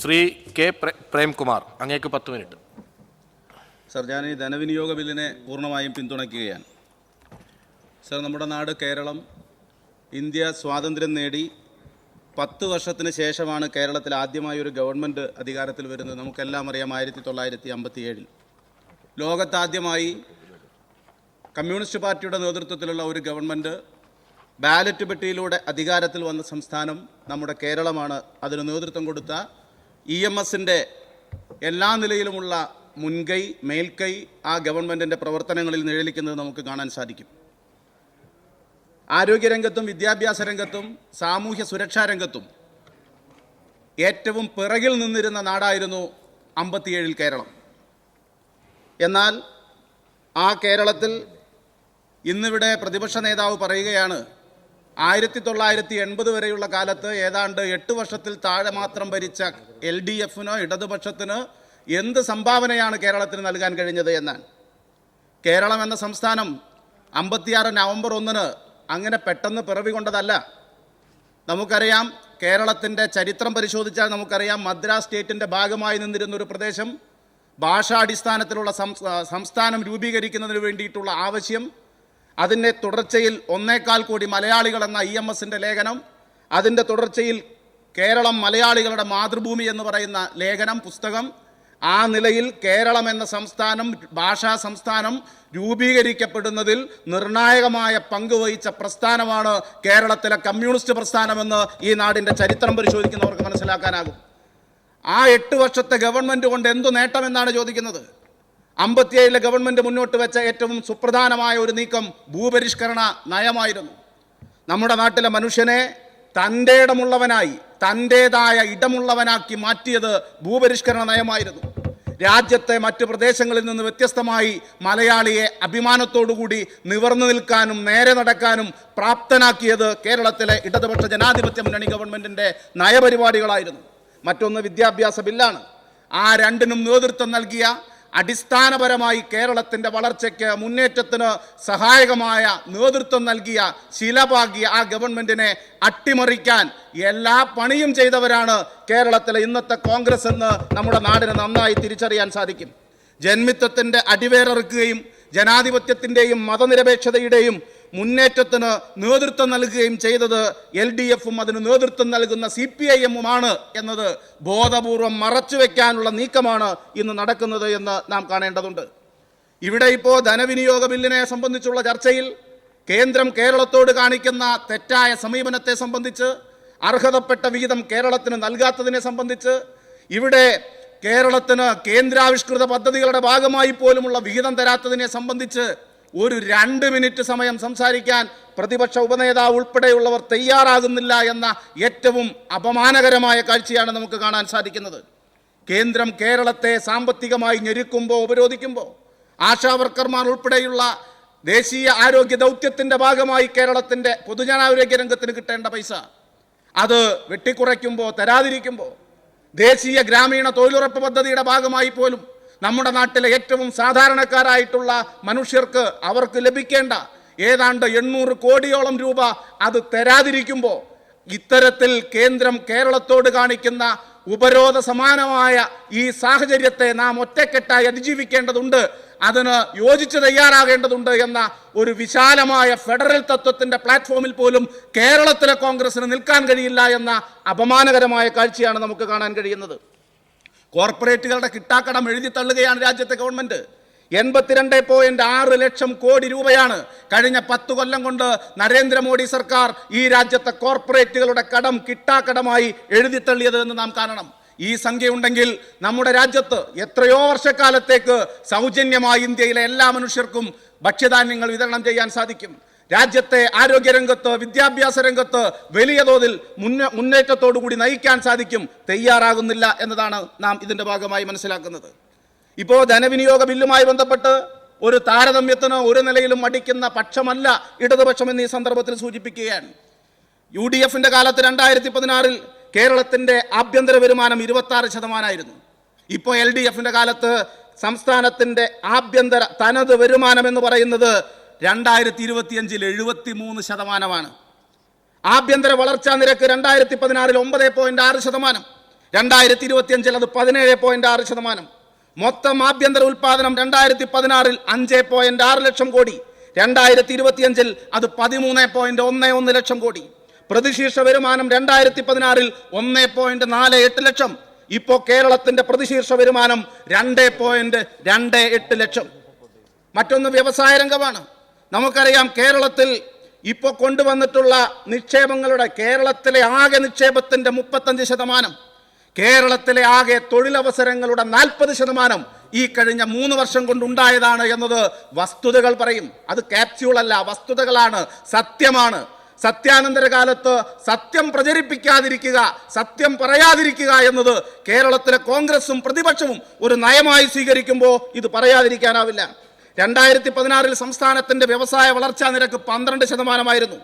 Shri K Premkumar, അങ്ങേക്ക് 10 minute. Sir, ഞാൻ ഈ ധനവിനിയോഗ ബില്ലിനെ പൂർണ്ണമായും പിന്തുണയ്ക്കുകയാണ്. സർ, നമ്മുടെ നാട് കേരളം ഇന്ത്യ സ്വാതന്ത്ര്യം നേടി 10 വർഷത്തിന് ശേഷമാണ് കേരളത്തിൽ ആദ്യമായി ഒരു ഗവൺമെൻറ് അധികാരത്തിൽ വരുന്നത്. നമുക്കെല്ലാം അറിയാം, 1957 ലോകത്താദ്യമായി കമ്മ്യൂണിസ്റ്റ് പാർട്ടിയുടെ നേതൃത്വത്തിലുള്ള ഒരു ഗവൺമെൻറ് ബാലറ്റ് പെട്ടിയിലൂടെ അധികാരത്തിൽ വന്ന സംസ്ഥാനം നമ്മുടെ കേരളമാണ്. അതിന് നേതൃത്വം കൊടുത്ത EMSൻ്റെ എല്ലാ നിലയിലുമുള്ള മുൻകൈ, മേൽക്കൈ ആ ഗവൺമെൻറ്റിൻ്റെ പ്രവർത്തനങ്ങളിൽ നിഴലിക്കുന്നത് നമുക്ക് കാണാൻ സാധിക്കും. ആരോഗ്യരംഗത്തും വിദ്യാഭ്യാസ രംഗത്തും സാമൂഹ്യ സുരക്ഷാ രംഗത്തും ഏറ്റവും പിറകിൽ നിന്നിരുന്ന നാടായിരുന്നു 57 കേരളം. എന്നാൽ ആ കേരളത്തിൽ ഇന്നിവിടെ പ്രതിപക്ഷ നേതാവ് പറയുകയാണ് 1980 വരെയുള്ള കാലത്ത് ഏതാണ്ട് 8 വർഷത്തിൽ താഴെ മാത്രം ഭരിച്ച LDFനോ ഇടതുപക്ഷത്തിന് എന്ത് സംഭാവനയാണ് കേരളത്തിന് നൽകാൻ കഴിഞ്ഞത് എന്നാണ്. കേരളം എന്ന സംസ്ഥാനം 56 നവംബർ 1 അങ്ങനെ പെട്ടെന്ന് പിറവി കൊണ്ടതല്ല. നമുക്കറിയാം, കേരളത്തിൻ്റെ ചരിത്രം പരിശോധിച്ചാൽ നമുക്കറിയാം, മദ്രാസ് സ്റ്റേറ്റിൻ്റെ ഭാഗമായി നിന്നിരുന്നൊരു പ്രദേശം ഭാഷാടിസ്ഥാനത്തിലുള്ള സംസ്ഥാനം രൂപീകരിക്കുന്നതിന് വേണ്ടിയിട്ടുള്ള ആവശ്യം, അതിൻ്റെ തുടർച്ചയിൽ 1.25 കോടി മലയാളികൾ എന്ന EMSൻ്റെ ലേഖനം, അതിൻ്റെ തുടർച്ചയിൽ കേരളം മലയാളികളുടെ മാതൃഭൂമി എന്ന് പറയുന്ന ലേഖനം, പുസ്തകം. ആ നിലയിൽ കേരളം എന്ന സംസ്ഥാനം, ഭാഷാ സംസ്ഥാനം രൂപീകരിക്കപ്പെടുന്നതിൽ നിർണായകമായ പങ്ക് വഹിച്ച പ്രസ്ഥാനമാണ് കേരളത്തിലെ കമ്മ്യൂണിസ്റ്റ് പ്രസ്ഥാനമെന്ന് ഈ നാടിൻ്റെ ചരിത്രം പരിശോധിക്കുന്നവർക്ക് മനസ്സിലാക്കാനാകും. ആ 8 വർഷത്തെ ഗവൺമെൻറ് കൊണ്ട് എന്തു നേട്ടമെന്നാണ് ചോദിക്കുന്നത്. 57 ഗവൺമെൻറ് മുന്നോട്ട് വെച്ച ഏറ്റവും സുപ്രധാനമായ ഒരു നീക്കം ഭൂപരിഷ്കരണ നയമായിരുന്നു. നമ്മുടെ നാട്ടിലെ മനുഷ്യനെ തൻ്റെ ഇടമുള്ളവനായി, തൻ്റേതായ ഇടമുള്ളവനാക്കി മാറ്റിയത് ഭൂപരിഷ്കരണ നയമായിരുന്നു. രാജ്യത്തെ മറ്റ് പ്രദേശങ്ങളിൽ നിന്ന് വ്യത്യസ്തമായി മലയാളിയെ അഭിമാനത്തോടുകൂടി നിവർന്നു നിൽക്കാനും നേരെ നടക്കാനും പ്രാപ്തനാക്കിയത് കേരളത്തിലെ ഇടതുപക്ഷ ജനാധിപത്യ മുന്നണി ഗവൺമെൻറ്റിൻ്റെ നയപരിപാടികളായിരുന്നു. മറ്റൊന്ന് വിദ്യാഭ്യാസ ബില്ലാണ്. ആ രണ്ടിനും നേതൃത്വം നൽകിയ, അടിസ്ഥാനപരമായി കേരളത്തിൻ്റെ വളർച്ചയ്ക്ക്, മുന്നേറ്റത്തിന് സഹായകമായ നേതൃത്വം നൽകിയ, ശിലപാകിയ ആ ഗവൺമെൻറ്റിനെ അട്ടിമറിക്കാൻ എല്ലാ പണിയും ചെയ്തവരാണ് കേരളത്തിലെ ഇന്നത്തെ കോൺഗ്രസ് എന്ന് നമ്മുടെ നാടിന് നന്നായി തിരിച്ചറിയാൻ സാധിക്കും. ജന്മിത്വത്തിൻ്റെ അടിവേറിക്കുകയും ജനാധിപത്യത്തിൻ്റെയും മതനിരപേക്ഷതയുടെയും മുന്നേറ്റത്തിന് നേതൃത്വം നൽകുകയും ചെയ്തത് LDFും അതിന് നേതൃത്വം നൽകുന്ന CPIMുമാണ് എന്നത് ബോധപൂർവം മറച്ചുവെക്കാനുള്ള നീക്കമാണ് ഇന്ന് നടക്കുന്നത് എന്ന് നാം കാണേണ്ടതുണ്ട്. ഇവിടെ ഇപ്പോൾ ധനവിനിയോഗ ബില്ലിനെ സംബന്ധിച്ചുള്ള ചർച്ചയിൽ കേന്ദ്രം കേരളത്തോട് കാണിക്കുന്ന തെറ്റായ സമീപനത്തെ സംബന്ധിച്ച്, അർഹതപ്പെട്ട വിഹിതം കേരളത്തിന് നൽകാത്തതിനെ സംബന്ധിച്ച്, ഇവിടെ കേരളത്തിന് കേന്ദ്രാവിഷ്കൃത പദ്ധതികളുടെ ഭാഗമായി പോലുമുള്ള വിഹിതം തരാത്തതിനെ സംബന്ധിച്ച് ഒരു 2 മിനിറ്റ് സമയം സംസാരിക്കാൻ പ്രതിപക്ഷ ഉപനേതാവ് ഉൾപ്പെടെയുള്ളവർ തയ്യാറാകുന്നില്ല എന്ന ഏറ്റവും അപമാനകരമായ കാഴ്ചയാണ് നമുക്ക് കാണാൻ സാധിക്കുന്നത്. കേന്ദ്രം കേരളത്തെ സാമ്പത്തികമായി ഞെരുക്കുമ്പോൾ, ഉപരോധിക്കുമ്പോൾ, ആശാവർക്കർമാർ ഉൾപ്പെടെയുള്ള ദേശീയ ആരോഗ്യ ദൗത്യത്തിൻ്റെ ഭാഗമായി കേരളത്തിൻ്റെ പൊതുജനാരോഗ്യ രംഗത്തിന് കിട്ടേണ്ട പൈസ അത് വെട്ടിക്കുറയ്ക്കുമ്പോൾ, തരാതിരിക്കുമ്പോൾ, ദേശീയ ഗ്രാമീണ തൊഴിലുറപ്പ് പദ്ധതിയുടെ ഭാഗമായി പോലും നമ്മുടെ നാട്ടിലെ ഏറ്റവും സാധാരണക്കാരായിട്ടുള്ള മനുഷ്യർക്ക്, അവർക്ക് ലഭിക്കേണ്ട ഏതാണ്ട് 800 കോടിയോളം രൂപ അത് തരാതിരിക്കുമ്പോൾ, ഇത്തരത്തിൽ കേന്ദ്രം കേരളത്തോട് കാണിക്കുന്ന ഉപരോധ സമാനമായ ഈ സാഹചര്യത്തെ നാം ഒറ്റക്കെട്ടായി അതിജീവിക്കേണ്ടതുണ്ട്, അതിന് യോജിച്ച് തയ്യാറാകേണ്ടതുണ്ട് എന്ന ഒരു വിശാലമായ ഫെഡറൽ തത്വത്തിൻ്റെ പ്ലാറ്റ്ഫോമിൽ പോലും കേരളത്തിലെ കോൺഗ്രസിന് നിൽക്കാൻ കഴിയില്ല എന്ന അപമാനകരമായ കാഴ്ചയാണ് നമുക്ക് കാണാൻ കഴിയുന്നത്. കോർപ്പറേറ്റുകളുടെ കിട്ടാക്കടം എഴുതി തള്ളുകയാണ് രാജ്യത്തെ ഗവൺമെൻറ്. 82.6 ലക്ഷം കോടി രൂപയാണ് കഴിഞ്ഞ 10 കൊല്ലം കൊണ്ട് നരേന്ദ്രമോദി സർക്കാർ ഈ രാജ്യത്തെ കോർപ്പറേറ്റുകളുടെ കടം കിട്ടാക്കടമായി എഴുതിത്തള്ളിയത് എന്ന് നാം കാണണം. ഈ സംഖ്യ ഉണ്ടെങ്കിൽ നമ്മുടെ രാജ്യത്ത് എത്രയോ വർഷക്കാലത്തേക്ക് സൗജന്യമായി ഇന്ത്യയിലെ എല്ലാ മനുഷ്യർക്കും ഭക്ഷ്യധാന്യങ്ങൾ വിതരണം ചെയ്യാൻ സാധിക്കും. രാജ്യത്തെ ആരോഗ്യരംഗത്ത്, വിദ്യാഭ്യാസ രംഗത്ത് വലിയ തോതിൽ മുന്നേറ്റത്തോടുകൂടി നയിക്കാൻ സാധിക്കും. തയ്യാറാകുന്നില്ല എന്നതാണ് നാം ഇതിൻ്റെ ഭാഗമായി മനസ്സിലാക്കുന്നത്. ഇപ്പോൾ ധനവിനിയോഗ ബില്ലുമായി ബന്ധപ്പെട്ട് ഒരു താരതമ്യത്തിന് ഒരു നിലയിലും മടിക്കുന്ന പക്ഷമല്ല ഇടതുപക്ഷം എന്ന് ഈ സന്ദർഭത്തിൽ സൂചിപ്പിക്കുകയാണ്. UDFൻ്റെ കാലത്ത് 2016 കേരളത്തിൻ്റെ ആഭ്യന്തര വരുമാനം 26%. ഇപ്പോൾ LDFൻ്റെ കാലത്ത് സംസ്ഥാനത്തിൻ്റെ ആഭ്യന്തര തനത് വരുമാനം എന്ന് പറയുന്നത് 2025 73%. ആഭ്യന്തര വളർച്ചാ നിരക്ക് 2016 9.6%. 2025 അത് 17.6%. മൊത്തം ആഭ്യന്തര ഉൽപാദനം 2016 5.6 ലക്ഷം കോടി, 2025 അത് 13.11 ലക്ഷം കോടി. പ്രതിശീർഷ വരുമാനം 2016 1.48 ലക്ഷം. ഇപ്പോൾ കേരളത്തിന്റെ പ്രതിശീർഷ വരുമാനം 2.28 ലക്ഷം. മറ്റൊന്ന് വ്യവസായ രംഗമാണ്. നമുക്കറിയാം, കേരളത്തിൽ ഇപ്പോൾ കൊണ്ടുവന്നിട്ടുള്ള നിക്ഷേപങ്ങളുടെ, കേരളത്തിലെ ആകെ നിക്ഷേപത്തിന്റെ 35%, കേരളത്തിലെ ആകെ തൊഴിലവസരങ്ങളുടെ 40% ഈ കഴിഞ്ഞ 3 വർഷം കൊണ്ടുണ്ടായതാണ് എന്നത് വസ്തുതകൾ പറയും. അത് ക്യാപ്സ്യൂളല്ല, വസ്തുതകളാണ്, സത്യമാണ്. സത്യാനന്തര കാലത്ത് സത്യം പ്രചരിപ്പിക്കാതിരിക്കുക, സത്യം പറയാതിരിക്കുക എന്നത് കേരളത്തിലെ കോൺഗ്രസും പ്രതിപക്ഷവും ഒരു നയമായി സ്വീകരിക്കുമ്പോൾ ഇത് പറയാതിരിക്കാനാവില്ല. 2016 സംസ്ഥാനത്തിന്റെ വ്യവസായ വളർച്ചാ നിരക്ക് 12%.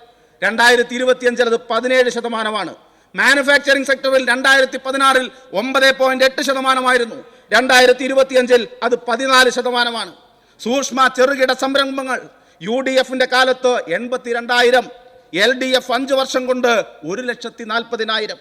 2025 അത് 17%. മാനുഫാക്ചറിംഗ് സെക്ടറിൽ 2016 9.8%. 2025 അത് 14%. സൂക്ഷ്മ ചെറുകിട സംരംഭങ്ങൾ UDFന്റെ കാലത്ത് 82,000, LDF 5 വർഷം കൊണ്ട് 1,40,000.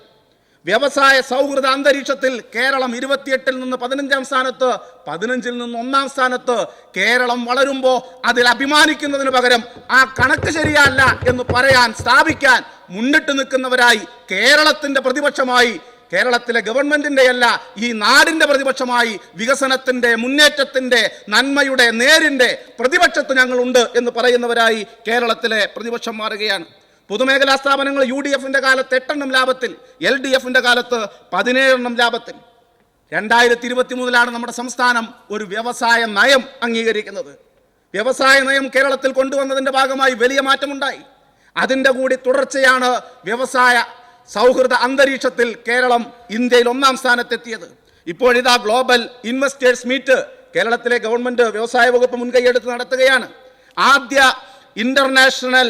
വ്യവസായ സൗഹൃദ അന്തരീക്ഷത്തിൽ കേരളം 28-ൽ നിന്ന് 15-ാം സ്ഥാനത്ത്, 15-ൽ നിന്ന് 1-ാം സ്ഥാനത്ത്. കേരളം വളരുമ്പോൾ അതിൽ അഭിമാനിക്കുന്നതിന് പകരം ആ കണക്ക് ശരിയല്ല എന്ന് പറയാൻ, സ്ഥാപിക്കാൻ മുന്നിട്ട് നിൽക്കുന്നവരായി കേരളത്തിന്റെ പ്രതിപക്ഷമായി, കേരളത്തിലെ ഗവൺമെന്റിന്റെ അല്ല, ഈ നാടിന്റെ പ്രതിപക്ഷമായി, വികസനത്തിന്റെ, മുന്നേറ്റത്തിന്റെ, നന്മയുടെ, നേരിന്റെ പ്രതിപക്ഷത്ത് ഞങ്ങളുണ്ട് എന്ന് പറയുന്നവരായി കേരളത്തിലെ പ്രതിപക്ഷം മാറുകയാണ്. പൊതുമേഖലാ സ്ഥാപനങ്ങൾ UDFന്റെ കാലത്ത് 8 ലാഭത്തിൽ, LDFന്റെ കാലത്ത് 17 ലാഭത്തിൽ. 2023 നമ്മുടെ സംസ്ഥാനം ഒരു വ്യവസായ നയം അംഗീകരിക്കുന്നത്. വ്യവസായ നയം കേരളത്തിൽ കൊണ്ടുവന്നതിന്റെ ഭാഗമായി വലിയ മാറ്റമുണ്ടായി. അതിൻ്റെ കൂടി തുടർച്ചയാണ് വ്യവസായ സൗഹൃദ അന്തരീക്ഷത്തിൽ കേരളം ഇന്ത്യയിൽ 1-ാം സ്ഥാനത്തെത്തിയത്. ഇപ്പോഴിതാ ഗ്ലോബൽ ഇൻവെസ്റ്റേഴ്സ് മീറ്റ് കേരളത്തിലെ ഗവൺമെന്റ് വ്യവസായ വകുപ്പ് മുൻകൈയെടുത്ത് നടത്തുകയാണ്. ആദ്യ ഇന്റർനാഷണൽ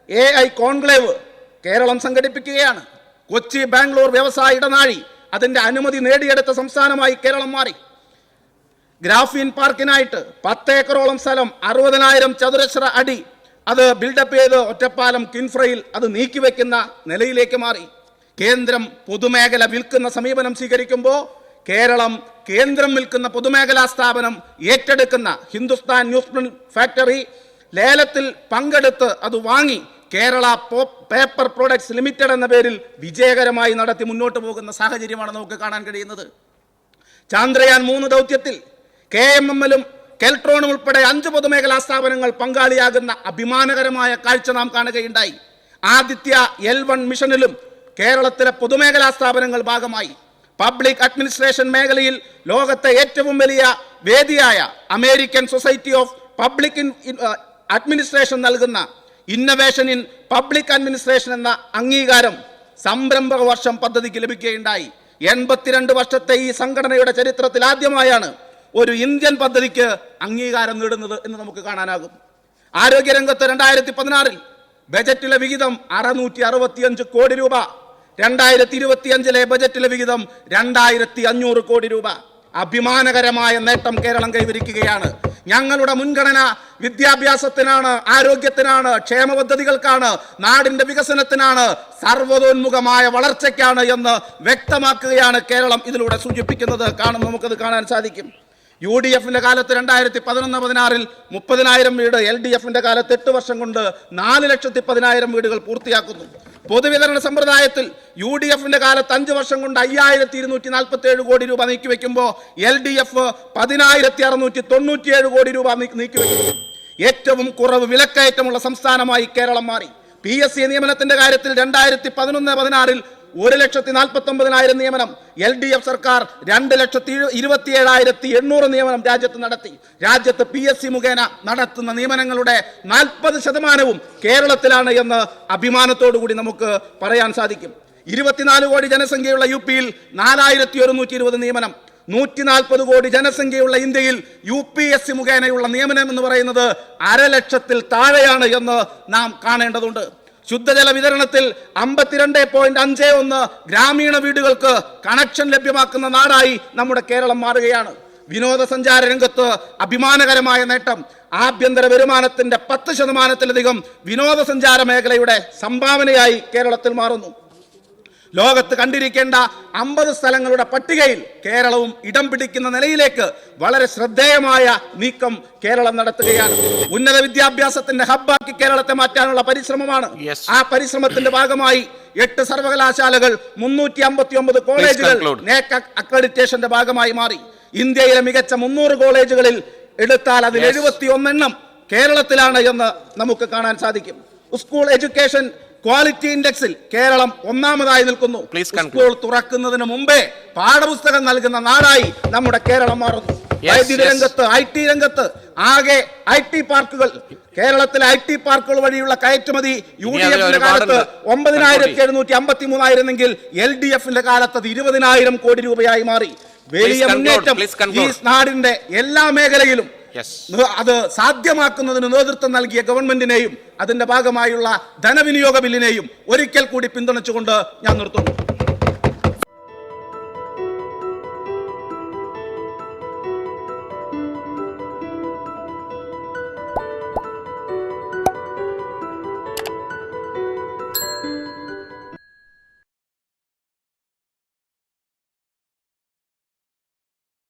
AI കോൺക്ലേവ് കേരളം സംഘടിപ്പിക്കുകയാണ്. കൊച്ചി ബാംഗ്ലൂർ വ്യവസായ ഇടനാഴി അതിൻ്റെ അനുമതി നേടിയെടുത്ത സംസ്ഥാനമായി കേരളം മാറി. ഗ്രാഫീൻ പാർക്കിനായിട്ട് 10 ഏക്കറോളം സ്ഥലം, 60,000 ചതുരശ്ര അടി അത് ബിൽഡപ്പ് ചെയ്ത് ഒറ്റപ്പാലം കിൻഫ്രയിൽ അത് നീക്കിവെക്കുന്ന നിലയിലേക്ക് മാറി. കേന്ദ്രം പൊതുമേഖല വിൽക്കുന്ന സമീപനം സ്വീകരിക്കുമ്പോൾ കേരളം കേന്ദ്രം വിൽക്കുന്ന പൊതുമേഖലാ സ്ഥാപനം ഏറ്റെടുക്കുന്ന ഹിന്ദുസ്ഥാൻ ന്യൂസ് ഫാക്ടറി ലേലത്തിൽ പങ്കെടുത്ത് അത് വാങ്ങി കേരള പേപ്പർ പ്രൊഡക്ട്സ് ലിമിറ്റഡ് എന്ന പേരിൽ വിജയകരമായി നടത്തി മുന്നോട്ട് പോകുന്ന സാഹചര്യമാണ് നമുക്ക് കാണാൻ കഴിയുന്നത്. ചാന്ദ്രയാൻ 3 ദൗത്യത്തിൽ KMMലും കെൽട്രോണും ഉൾപ്പെടെ 5 പൊതുമേഖലാ സ്ഥാപനങ്ങൾ പങ്കാളിയാകുന്ന അഭിമാനകരമായ കാഴ്ച നാം കാണുകയുണ്ടായി. ആദിത്യ L1 മിഷനിലും കേരളത്തിലെ പൊതുമേഖലാ സ്ഥാപനങ്ങൾ ഭാഗമായി. പബ്ലിക് അഡ്മിനിസ്ട്രേഷൻ മേഖലയിൽ ലോകത്തെ ഏറ്റവും വലിയ വേദിയായ American society of public administration നൽകുന്ന ഇന്നവേഷൻ ഇൻ പബ്ലിക് അഡ്മിനിസ്ട്രേഷൻ എന്ന അംഗീകാരം സംരംഭക വർഷം പദ്ധതിക്ക് ലഭിക്കുകയുണ്ടായി. 82 വർഷത്തെ ഈ സംഘടനയുടെ ചരിത്രത്തിൽ ആദ്യമായാണ് ഒരു ഇന്ത്യൻ പദ്ധതിക്ക് അംഗീകാരം നേടുന്നത് എന്ന് നമുക്ക് കാണാനാകും. ആരോഗ്യരംഗത്ത് 2016 ബജറ്റിലെ വിഹിതം 665 കോടി രൂപ, 2025 ബജറ്റിലെ വിഹിതം 2,500 കോടി രൂപ. അഭിമാനകരമായ നേട്ടം കേരളം കൈവരിക്കുകയാണ്. ഞങ്ങളുടെ മുൻഗണന വിദ്യാഭ്യാസത്തിനാണ്, ആരോഗ്യത്തിനാണ്, ക്ഷേമ പദ്ധതികൾക്കാണ്, നാടിന്റെ വികസനത്തിനാണ്, സർവ്വതോന്മുഖമായ വളർച്ചയ്ക്കാണ് എന്ന് വ്യക്തമാക്കുകയാണ് കേരളം ഇതിലൂടെ സൂചിപ്പിക്കുന്നത്. നമുക്കത് കാണാൻ സാധിക്കും. UDFന്റെ കാലത്ത് 2011-16 30,000 വീട്, LDFന്റെ കാലത്ത് 8 വർഷം കൊണ്ട് 4,10,000 വീടുകൾ പൂർത്തിയാക്കുന്നു. പൊതുവിതരണ സമ്പ്രദായത്തിൽ UDFന്റെ കാലത്ത് 5 വർഷം കൊണ്ട് 5,247 കോടി രൂപ നീക്കിവെക്കുമ്പോൾ LDF 10,697 കോടി രൂപ നീക്കിവെക്കുന്നു. ഏറ്റവും കുറവ് വിലക്കയറ്റമുള്ള സംസ്ഥാനമായി കേരളം മാറി. PSC നിയമനത്തിന്റെ കാര്യത്തിൽ 2011-16 1,49,000 നിയമനം, LDF സർക്കാർ 2,27,800 നിയമനം രാജ്യത്ത് നടത്തി. രാജ്യത്ത് PSC മുഖേന നടത്തുന്ന നിയമനങ്ങളുടെ 40% കേരളത്തിലാണ് എന്ന് അഭിമാനത്തോടു കൂടി നമുക്ക് പറയാൻ സാധിക്കും. 24 കോടി ജനസംഖ്യയുള്ള UPയിൽ 4,120 നിയമനം, 140 കോടി ജനസംഖ്യയുള്ള ഇന്ത്യയിൽ UPSC മുഖേനയുള്ള നിയമനം എന്ന് പറയുന്നത് 1,00,000-ൽ താഴെയാണ് എന്ന് നാം കാണേണ്ടതുണ്ട്. ശുദ്ധജല വിതരണത്തിൽ 52.51 ഗ്രാമീണ വീടുകൾക്ക് കണക്ഷൻ ലഭ്യമാക്കുന്ന നാടായി നമ്മുടെ കേരളം മാറുകയാണ്. വിനോദസഞ്ചാര രംഗത്ത് അഭിമാനകരമായ നേട്ടം. ആഭ്യന്തര വരുമാനത്തിന്റെ 10%-ലധികം വിനോദസഞ്ചാര മേഖലയുടെ സംഭാവനയായി കേരളത്തിൽ മാറുന്നു. ലോകത്ത് കണ്ടിരിക്കേണ്ട 50 സ്ഥലങ്ങളുടെ പട്ടികയിൽ കേരളവും ഇടം പിടിക്കുന്ന നിലയിലേക്ക് വളരെ ശ്രദ്ധേയമായ നീക്കം കേരളം നടത്തുകയാണ്. ഉന്നത വിദ്യാഭ്യാസത്തിന്റെ ഹബ്ബാക്കി കേരളത്തെ മാറ്റാനുള്ള പരിശ്രമമാണ്. Yes. ആ പരിശ്രമത്തിന്റെ ഭാഗമായി 8 സർവകലാശാലകൾ, 359 കോളേജുകൾ നേക് അക്രഡിറ്റേഷന്റെ ഭാഗമായി മാറി. ഇന്ത്യയിലെ മികച്ച 300 കോളേജുകളിൽ എടുത്താൽ അതിൽ 71 എണ്ണം കേരളത്തിലാണ് എന്ന് നമുക്ക് കാണാൻ സാധിക്കും. സ്കൂൾ എഡ്യൂക്കേഷൻ ക്വാളിറ്റി ഇൻഡെക്സിൽ കേരളം 1ാമതായി നിൽക്കുന്നു. സ്കൂൾ തുറക്കുന്നതിന് മുമ്പേ പാഠപുസ്തകം നൽകുന്ന നാടായി നമ്മുടെ കേരളം മാറുന്നു. വൈദ്യുതി രംഗത്ത്, IT രംഗത്ത് ആകെ IT പാർക്കുകൾ, കേരളത്തിലെ IT പാർക്കുകൾ വഴിയുള്ള കയറ്റുമതി UDF-ന്റെ കാലത്ത് 9,753 ആയിരുന്നെങ്കിൽ LDF-ന്റെ കാലത്ത് അത് 20,000 കോടി രൂപയായി മാറി. വലിയ മുന്നേറ്റം ഈ നാടിന്റെ എല്ലാ മേഖലയിലും അത് സാധ്യമാക്കുന്നതിന് നേതൃത്വം നൽകിയ ഗവൺമെന്റിനെയും അതിന്റെ ഭാഗമായുള്ള ധനവിനിയോഗ ബില്ലിനെയും ഒരിക്കൽ കൂടി പിന്തുണച്ചുകൊണ്ട് ഞാൻ നിർത്തുന്നു.